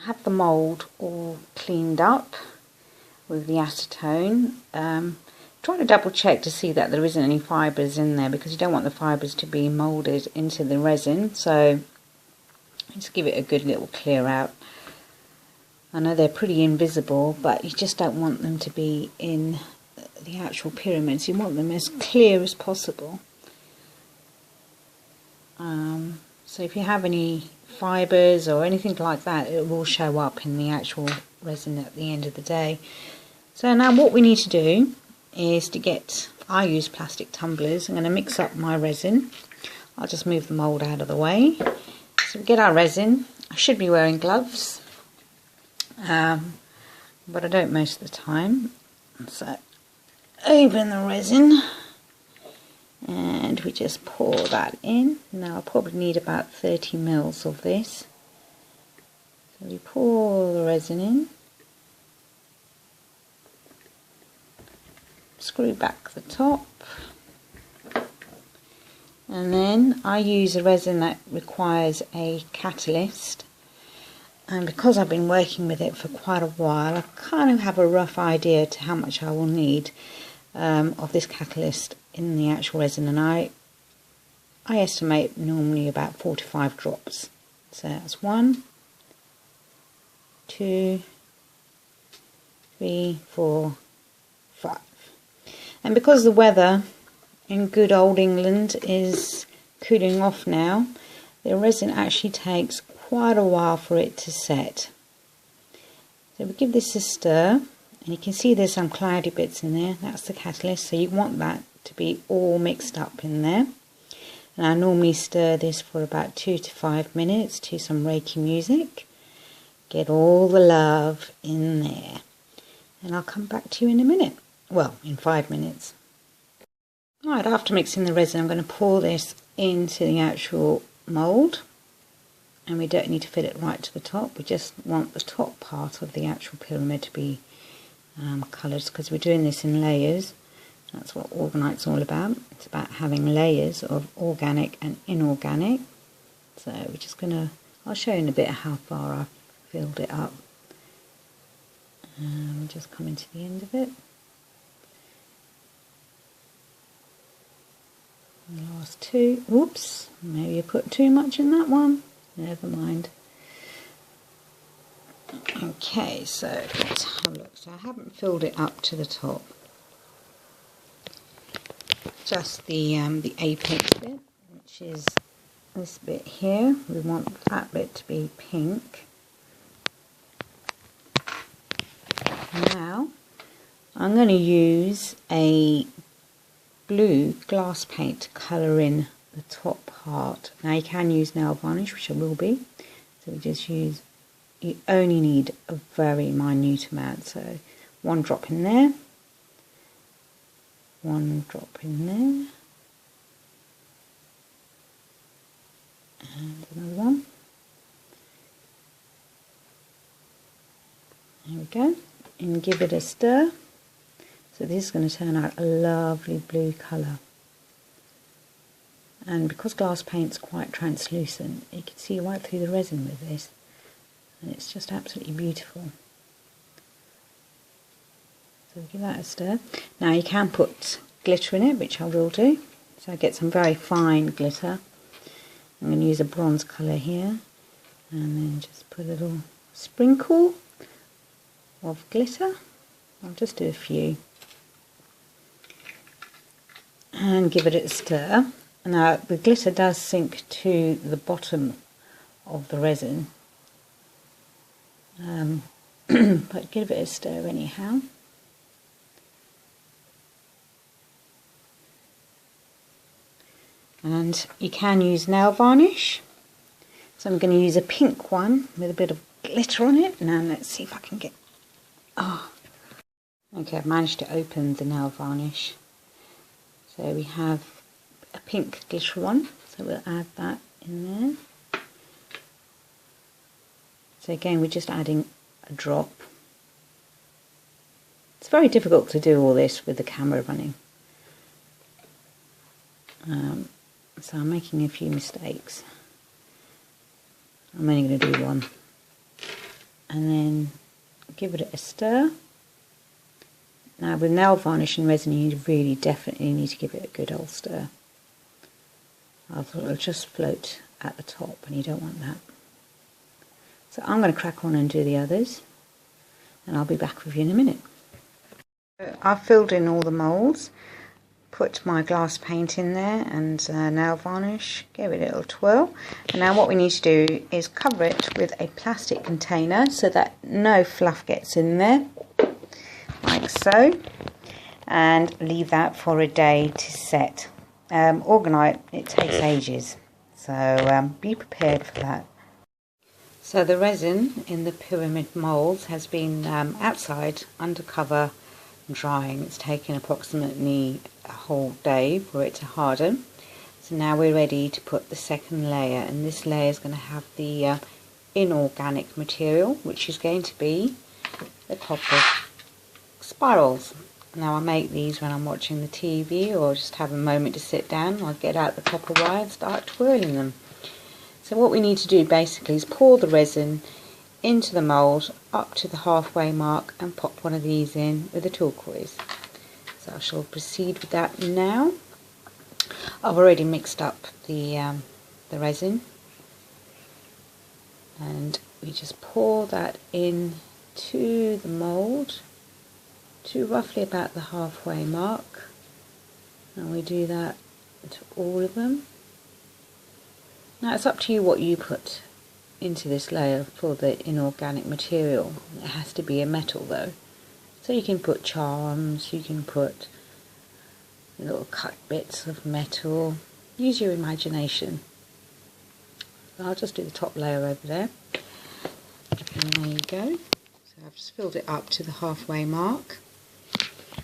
have the mould all cleaned up with the acetone. Try to double check to see that there isn't any fibres in there, because you don't want the fibres to be moulded into the resin. So just give it a good little clear out. I know they're pretty invisible, but you just don't want them to be in the actual pyramids. You want them as clear as possible. So if you have any fibres or anything like that, it will show up in the actual resin at the end of the day. So now what we need to do is to get, I use plastic tumblers. I'm going to mix up my resin. I'll just move the mould out of the way. So we get our resin. I should be wearing gloves, but I don't most of the time. So open the resin and we just pour that in. Now I'll probably need about 30 mils of this. So we pour the resin in, screw back the top, and then I use a resin that requires a catalyst, and because I've been working with it for quite a while, I kind of have a rough idea to how much I will need of this catalyst in the actual resin, and I estimate normally about 4 to 5 drops. So that's 1, 2, 3, 4, 5. And because the weather in good old England is cooling off now, the resin actually takes quite a while for it to set. So we give this a stir, and you can see there's some cloudy bits in there. That's the catalyst, so you want that to be all mixed up in there. And I normally stir this for about 2 to 5 minutes to some Reiki music. Get all the love in there. And I'll come back to you in a minute. Well, in 5 minutes. Right, after mixing the resin, I'm going to pour this into the actual mould. And we don't need to fill it right to the top. We just want the top part of the actual pyramid to be coloured, because we're doing this in layers. That's what Orgonite's all about. It's about having layers of organic and inorganic. So we're just going to, I'll show you in a bit how far I've filled it up. We're just coming to the end of it. And the last 2, oops, maybe I put too much in that one. Never mind. Okay, so let's have a look. So I haven't filled it up to the top. Just the apex bit, which is this bit here. We want that bit to be pink. Now I'm going to use a blue glass paint to colour in the top part. Now you can use nail varnish, which I will be. So we just use, you only need a very minute amount. So 1 drop in there, 1 drop in there, and another one. There we go. And give it a stir. So this is going to turn out a lovely blue colour. And because glass paint's quite translucent, you can see right through the resin with this. And it's just absolutely beautiful. So give that a stir. Now you can put glitter in it, which I will do. So I get some very fine glitter. I'm going to use a bronze colour here. And then just put a little sprinkle of glitter. I'll just do a few. And give it a stir. Now the glitter does sink to the bottom of the resin, but give it a stir anyhow. And you can use nail varnish, so I'm going to use a pink one with a bit of glitter on it. Now let's see if I can get, okay, I've managed to open the nail varnish. So we have a pink glitter one, so we'll add that in there. So again, we're just adding a drop. It's very difficult to do all this with the camera running. So I'm making a few mistakes. I'm only going to do one. and then give it a stir. Now with nail varnish and resin, you really definitely need to give it a good old stir. Otherwise it'll just float at the top, and you don't want that. So I'm going to crack on and do the others, and I'll be back with you in a minute. I've filled in all the moulds, put my glass paint in there and nail varnish, gave it a little twirl, and now what we need to do is cover it with a plastic container so that no fluff gets in there, like so, and leave that for a day to set. Orgonite, it takes ages, so be prepared for that. So the resin in the pyramid moulds has been outside under cover drying. It's taken approximately a whole day for it to harden. So now we're ready to put the second layer, and this layer is going to have the inorganic material, which is going to be the copper spirals. Now I make these when I'm watching the TV or just have a moment to sit down. I'll get out the copper wire and start twirling them. So what we need to do basically is pour the resin into the mould up to the halfway mark and pop one of these in with a turquoise. So I shall proceed with that now. I've already mixed up the resin, and we just pour that in to the mould to roughly about the halfway mark, and we do that to all of them. Now it's up to you what you put into this layer for the inorganic material. It has to be a metal though, so you can put charms, you can put little cut bits of metal, use your imagination. So I'll just do the top layer over there, and there you go. So I've just filled it up to the halfway mark.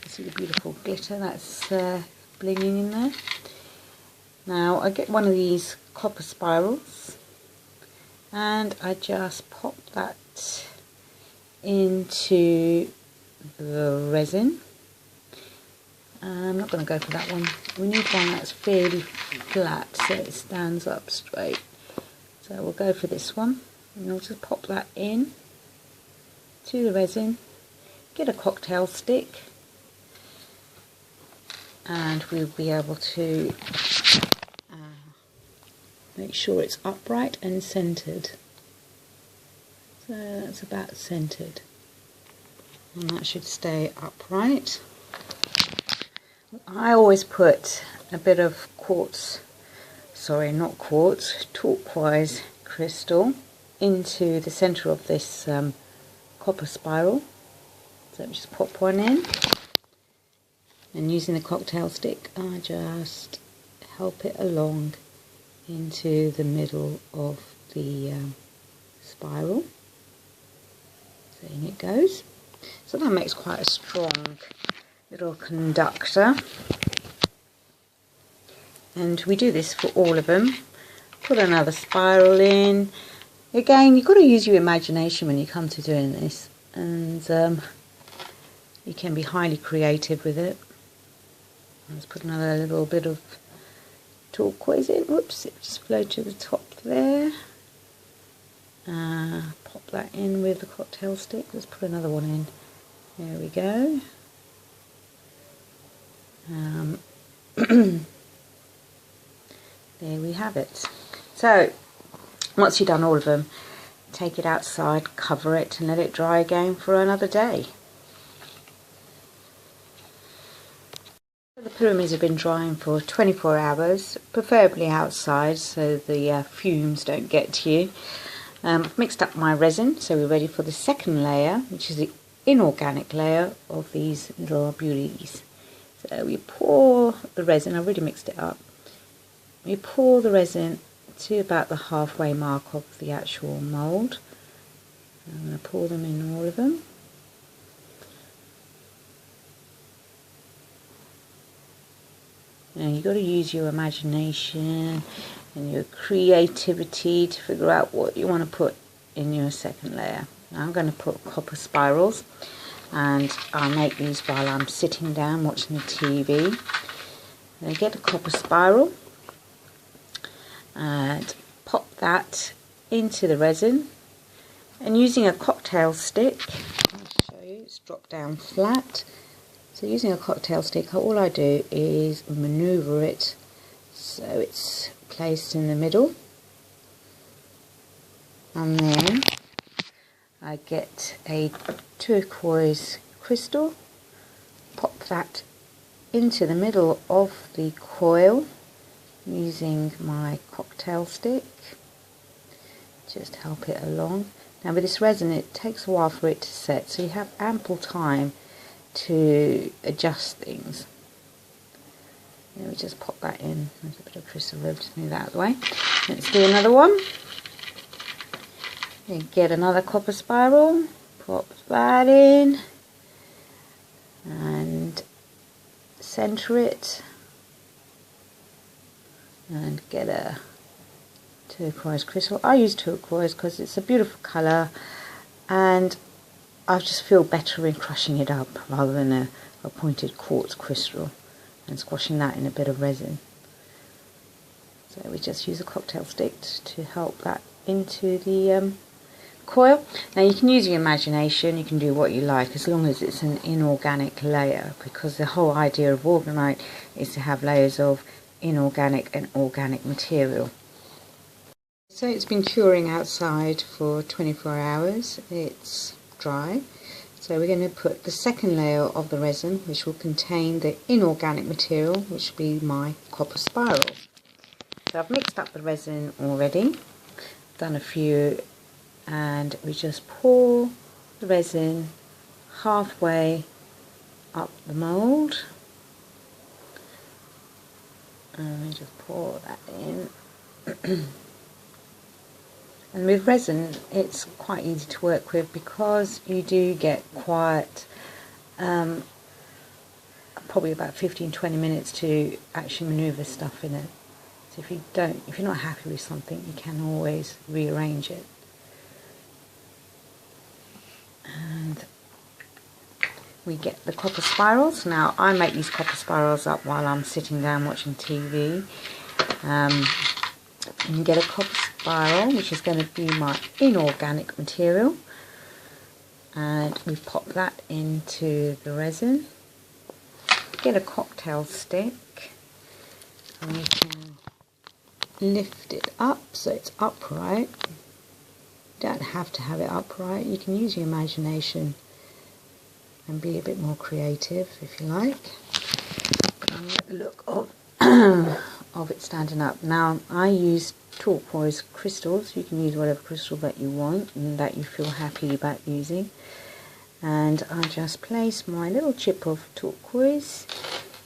You see the beautiful glitter that's blinging in there. Now I get one of these copper spirals and I just pop that into the resin. I'm not going to go for that one. We need one that's fairly flat so it stands up straight. So we'll go for this one, and we'll just pop that in to the resin. Get a cocktail stick, and we'll be able to make sure it's upright and centered. So that's about centered, and that should stay upright. I always put a bit of turquoise crystal into the center of this copper spiral. So just pop one in, and using the cocktail stick I just help it along into the middle of the spiral. So in it goes. So that makes quite a strong little conductor, and we do this for all of them. Put another spiral in. Again, you've got to use your imagination when you come to doing this, and you can be highly creative with it. Let's put another little bit of turquoise in. Whoops, it just flowed to the top there. Pop that in with the cocktail stick. Let's put another one in. There we go. There we have it. So once you've done all of them, take it outside, cover it, and let it dry again for another day. The pyramids have been drying for 24 hours, preferably outside so the fumes don't get to you. I've mixed up my resin, so we're ready for the second layer, which is the inorganic layer of these little beauties. So we pour the resin. I've already mixed it up. We pour the resin to about the halfway mark of the actual mould. I'm going to pour them in all of them. Now you've got to use your imagination and your creativity to figure out what you want to put in your second layer. Now I'm going to put copper spirals, and I'll make these while I'm sitting down watching the TV. I get a copper spiral and pop that into the resin, And using a cocktail stick, I'll show you, it's dropped down flat. So using a cocktail stick, all I do is maneuver it so it's placed in the middle. And then I get a turquoise crystal, pop that into the middle of the coil using my cocktail stick. Just help it along. Now with this resin, it takes a while for it to set, so you have ample time to adjust things. Let me just pop that in. There's a bit of crystal there, just move that out of the way. Let's do another one. You get another copper spiral, pop that in, and center it, and get a turquoise crystal. I use turquoise because it's a beautiful colour, and I just feel better in crushing it up rather than a pointed quartz crystal and squashing that in a bit of resin. So we just use a cocktail stick to help that into the coil. Now you can use your imagination, you can do what you like as long as it's an inorganic layer, because the whole idea of orgonite is to have layers of inorganic and organic material. So it's been curing outside for 24 hours, it's dry. So we're going to put the second layer of the resin, which will contain the inorganic material, which will be my copper spiral. So I've mixed up the resin already, done a few, and we just pour the resin halfway up the mould, and we just pour that in. And with resin, it's quite easy to work with because you do get quite probably about 15-20 minutes to actually maneuver stuff in it. So if you're not happy with something, you can always rearrange it. And we get the copper spirals. Now I make these copper spirals up while I'm sitting down watching TV. And you get a copper spiral, which is going to be my inorganic material, and we pop that into the resin. Get a cocktail stick, and we can lift it up so it's upright. You don't have to have it upright, you can use your imagination and be a bit more creative if you like. And the look of it standing up. Now I use turquoise crystals. You can use whatever crystal that you want and that you feel happy about using. And I just place my little chip of turquoise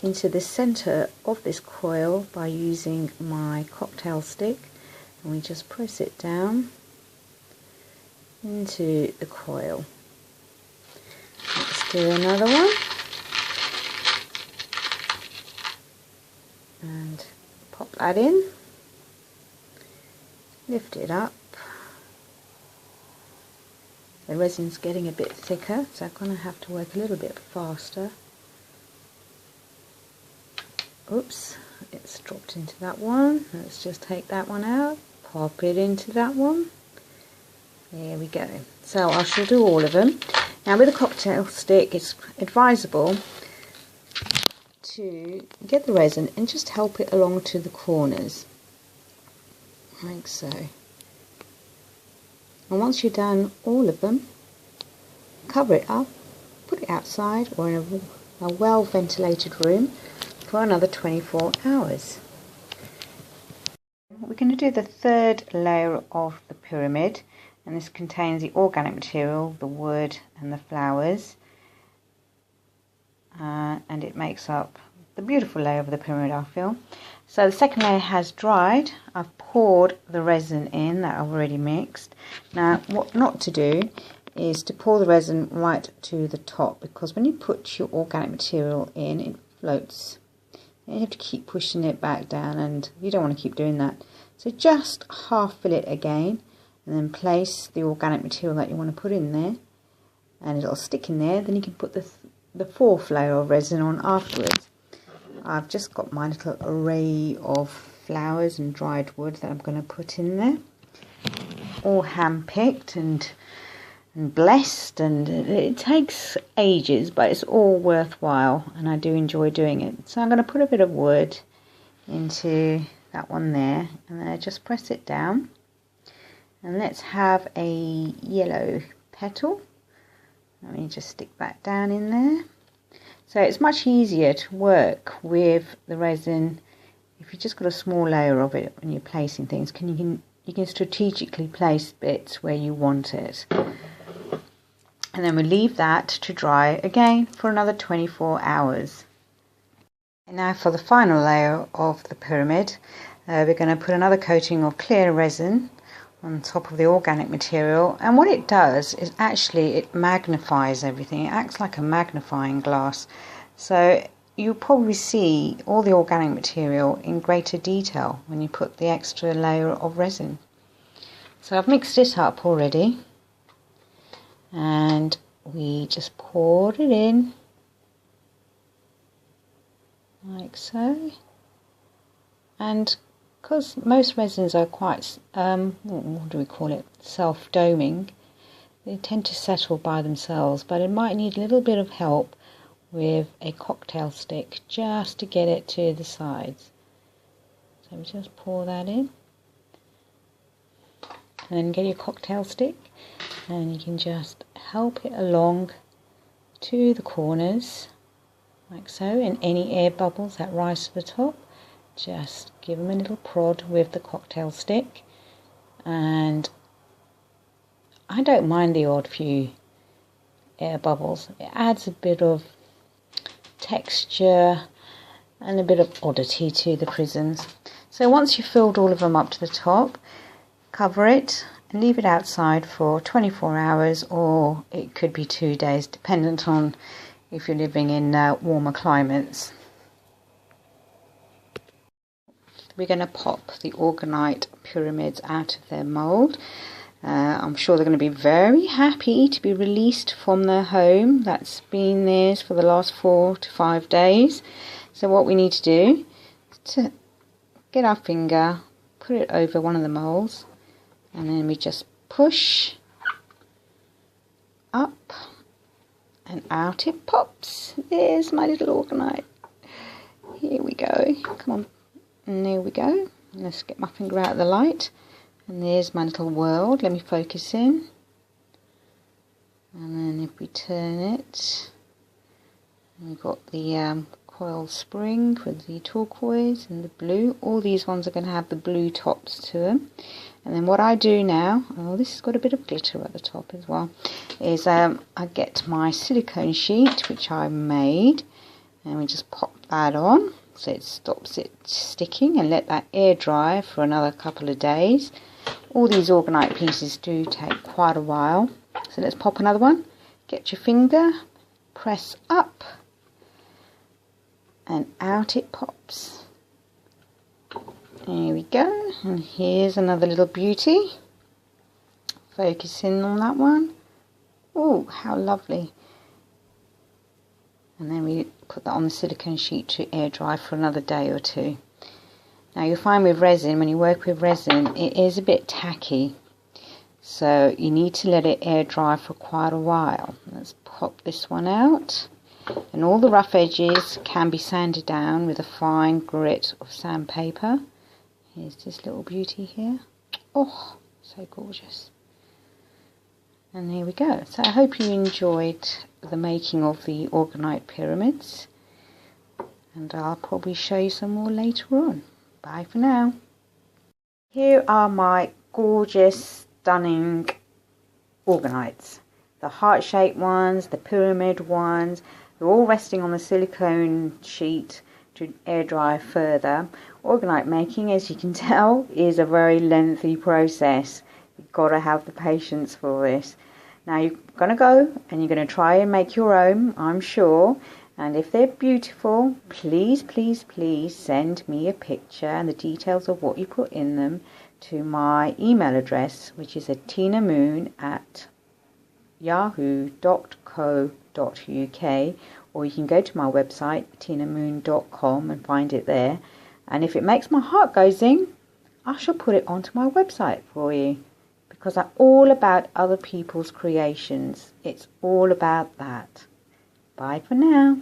into the center of this coil by using my cocktail stick, and we just press it down into the coil. Let's do another one. And pop that in, lift it up. The resin's getting a bit thicker, so I'm going to have to work a little bit faster. Oops, it's dropped into that one. Let's just take that one out, pop it into that one. There we go. So I shall do all of them. Now with a cocktail stick, it's advisable to get the resin and just help it along to the corners, like so. And once you've done all of them, cover it up, put it outside or in a well ventilated room for another 24 hours. We're going to do the third layer of the pyramid, and this contains the organic material, the wood and the flowers, and it makes up the beautiful layer of the pyramid, I feel. So the second layer has dried. I've poured the resin in that I've already mixed. Now what not to do is to pour the resin right to the top, because when you put your organic material in, it floats. You have to keep pushing it back down, and you don't want to keep doing that. So just half fill it again, and then place the organic material that you want to put in there, and it'll stick in there. Then you can put the fourth layer of resin on afterwards. I've just got my little array of flowers and dried wood that I'm going to put in there, all hand picked, and blessed, and it takes ages, but it's all worthwhile, and I do enjoy doing it. So I'm going to put a bit of wood into that one there, and then I just press it down, and let's have a yellow petal. Let me just stick that down in there. So it's much easier to work with the resin if you've just got a small layer of it when you're placing things. You can strategically place bits where you want it. And then we leave that to dry again for another 24 hours. And now for the final layer of the pyramid, we're going to put another coating of clear resin on top of the organic material. And what it does is actually it magnifies everything. It acts like a magnifying glass. So you'll probably see all the organic material in greater detail when you put the extra layer of resin. So I've mixed it up already, and we just poured it in like so. And because most resins are quite what do we call it, self-doming, they tend to settle by themselves, but it might need a little bit of help with a cocktail stick just to get it to the sides. So we just pour that in, and then get your cocktail stick, and you can just help it along to the corners like so, and any air bubbles that rise to the top, just give them a little prod with the cocktail stick. And I don't mind the odd few air bubbles. It adds a bit of texture and a bit of oddity to the prisms. So once you've filled all of them up to the top, cover it and leave it outside for 24 hours, or it could be 2 days, dependent on if you're living in warmer climates. We're going to pop the Orgonite pyramids out of their mould. I'm sure they're going to be very happy to be released from their home that's been theirs for the last 4 to 5 days. So what we need to do is to get our finger, put it over one of the moulds, and then we just push up and out it pops. There's my little Orgonite. Here we go. Come on. And there we go. Let's get my finger out of the light. And there's my little world. Let me focus in. And then if we turn it, we've got the coil spring with the turquoise and the blue. All these ones are going to have the blue tops to them. And then what I do now, oh, this has got a bit of glitter at the top as well, is I get my silicone sheet, which I made, and we just pop that on. So it stops it sticking, and let that air dry for another couple of days. All these Orgonite pieces do take quite a while. So let's pop another one. Get your finger, press up, and out it pops. There we go. And here's another little beauty. Focus in on that one. Oh, how lovely. And then we put that on the silicone sheet to air dry for another day or two. Now you'll find with resin, when you work with resin, it is a bit tacky. So you need to let it air dry for quite a while. Let's pop this one out. And all the rough edges can be sanded down with a fine grit of sandpaper. Here's this little beauty here. Oh, so gorgeous. And there we go. So I hope you enjoyed the making of the Orgonite pyramids. And I'll probably show you some more later on. Bye for now. Here are my gorgeous, stunning Orgonites. The heart-shaped ones, the pyramid ones, they're all resting on the silicone sheet to air dry further. Orgonite making, as you can tell, is a very lengthy process. You've got to have the patience for this. Now you're going to go and you're going to try and make your own, I'm sure. And if they're beautiful, please, please, please send me a picture and the details of what you put in them to my email address, which is atinamoon@yahoo.co.uk, or you can go to my website, atinamoon.com, and find it there. And if it makes my heart go zing, I shall put it onto my website for you, because I'm all about other people's creations. It's all about that. Bye for now.